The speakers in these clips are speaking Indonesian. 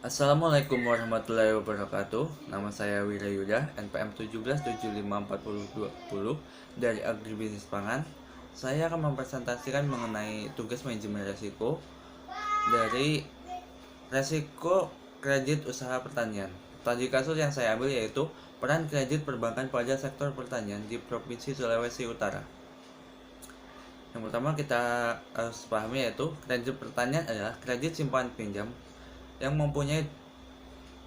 Assalamualaikum warahmatullahi wabarakatuh. Nama saya Wirayuda, NPM 17754020 dari Agribisnis Pangan. Saya akan mempresentasikan mengenai tugas manajemen resiko dari resiko kredit usaha pertanian. Tadi kasus yang saya ambil yaitu peran kredit perbankan pada sektor pertanian di Provinsi Sulawesi Utara. Yang pertama kita harus pahami yaitu kredit pertanian adalah kredit simpan pinjam yang mempunyai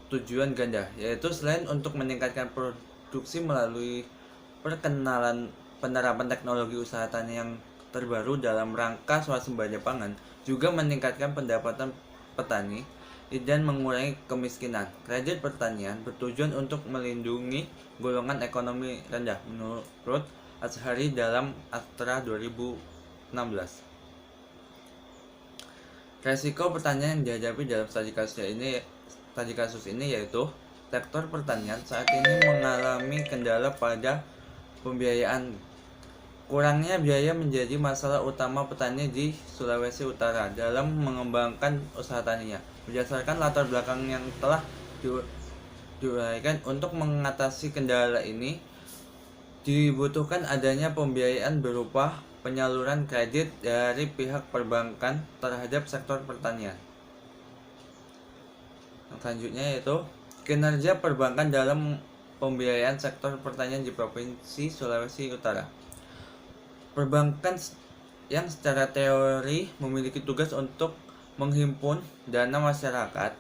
tujuan ganda, yaitu selain untuk meningkatkan produksi melalui perkenalan penerapan teknologi usaha tani yang terbaru dalam rangka swasembada pangan, juga meningkatkan pendapatan petani dan mengurangi kemiskinan. Kredit pertanian bertujuan untuk melindungi golongan ekonomi rendah menurut Azhari dalam Astra 2016. Resiko pertanian yang dihadapi dalam studi kasus ini yaitu sektor pertanian saat ini mengalami kendala pada pembiayaan. Kurangnya biaya menjadi masalah utama petani di Sulawesi Utara dalam mengembangkan usaha taninya. Berdasarkan latar belakang yang telah diuraikan, untuk mengatasi kendala ini dibutuhkan adanya pembiayaan berupa penyaluran kredit dari pihak perbankan terhadap sektor pertanian. Yang selanjutnya yaitu kinerja perbankan dalam pembiayaan sektor pertanian di Provinsi Sulawesi Utara. Perbankan yang secara teori memiliki tugas untuk menghimpun dana masyarakat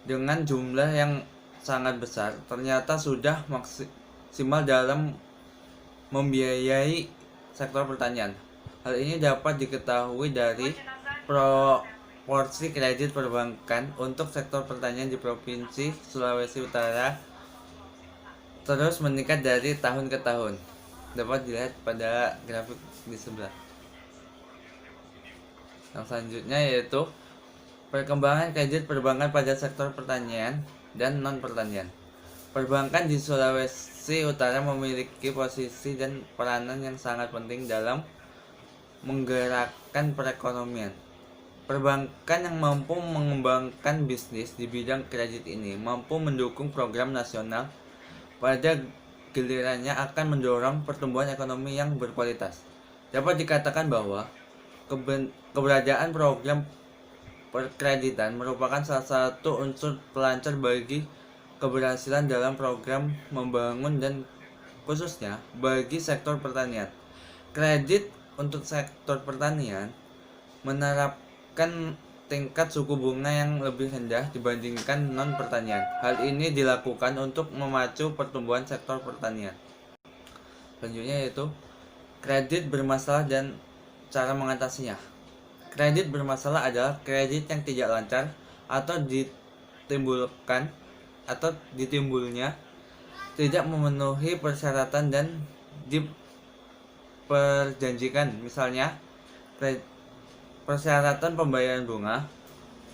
dengan jumlah yang sangat besar, ternyata sudah maksimal dalam membiayai sektor pertanian. Hal ini dapat diketahui dari proporsi kredit perbankan untuk sektor pertanian di Provinsi Sulawesi Utara terus meningkat dari tahun ke tahun. Dapat dilihat pada grafik di sebelah. Yang selanjutnya yaitu perkembangan kredit perbankan pada sektor pertanian dan non pertanian. Perbankan di Sulawesi Utara memiliki posisi dan peranan yang sangat penting dalam menggerakkan perekonomian. Perbankan yang mampu mengembangkan bisnis di bidang kredit ini mampu mendukung program nasional, pada gilirannya akan mendorong pertumbuhan ekonomi yang berkualitas. Dapat dikatakan bahwa keberadaan program perkreditan merupakan salah satu unsur pelancar bagi keberhasilan dalam program membangun dan khususnya bagi sektor pertanian. Kredit untuk sektor pertanian menerapkan tingkat suku bunga yang lebih rendah dibandingkan non pertanian. Hal ini dilakukan untuk memacu pertumbuhan sektor pertanian. Selanjutnya yaitu kredit bermasalah dan cara mengatasinya. Kredit bermasalah adalah kredit yang tidak lancar atau ditimbulnya tidak memenuhi persyaratan dan diperjanjikan, misalnya persyaratan pembayaran bunga,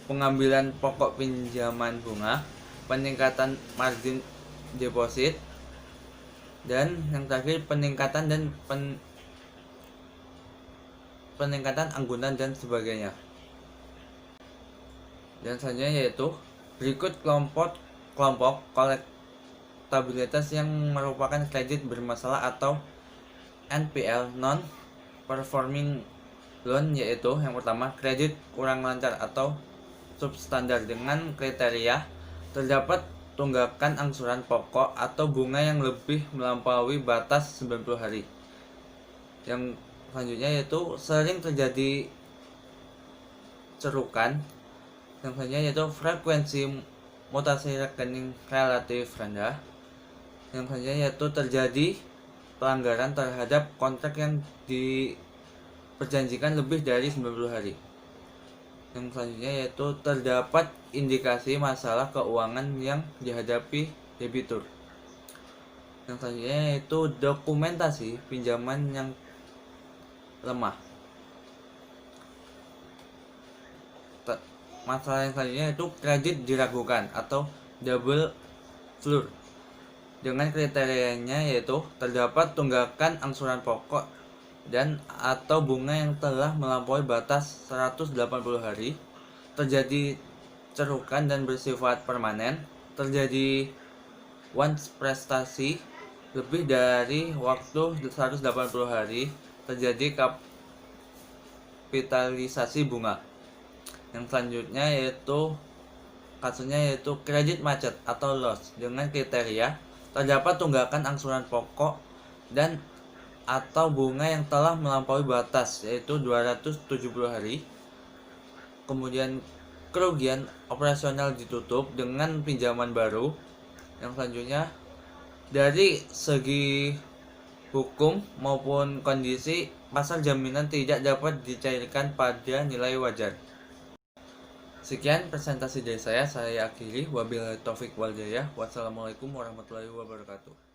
pengambilan pokok pinjaman bunga, peningkatan margin deposit, dan yang terakhir peningkatan anggunan dan sebagainya. Dan selanjutnya yaitu berikut kelompok kolektabilitas yang merupakan kredit bermasalah atau NPL, non performing loan, yaitu yang pertama kredit kurang lancar atau substandar dengan kriteria terdapat tunggakan angsuran pokok atau bunga yang lebih melampaui batas 90 hari. Yang selanjutnya yaitu sering terjadi cerukan. Yang selanjutnya yaitu frekuensi mutasi rekening relatif rendah. Yang selanjutnya yaitu terjadi pelanggaran terhadap kontrak yang diperjanjikan lebih dari 90 hari. Yang selanjutnya yaitu terdapat indikasi masalah keuangan yang dihadapi debitur. Yang selanjutnya yaitu dokumentasi pinjaman yang lemah. Masalah yang selanjutnya yaitu kredit diragukan atau double floor. Dengan kriterianya yaitu terdapat tunggakan angsuran pokok dan atau bunga yang telah melampaui batas 180 hari, terjadi cerukan dan bersifat permanen, terjadi once prestasi lebih dari waktu 180 hari, terjadi kapitalisasi bunga. Yang selanjutnya yaitu kredit macet atau loss dengan kriteria terdapat tunggakan angsuran pokok dan atau bunga yang telah melampaui batas yaitu 270 hari. Kemudian kerugian operasional ditutup dengan pinjaman baru. Yang selanjutnya dari segi hukum maupun kondisi, pasar jaminan tidak dapat dicairkan pada nilai wajar. Sekian presentasi dari saya akhiri. Wabillahi taufik wal hidayah. Wassalamualaikum warahmatullahi wabarakatuh.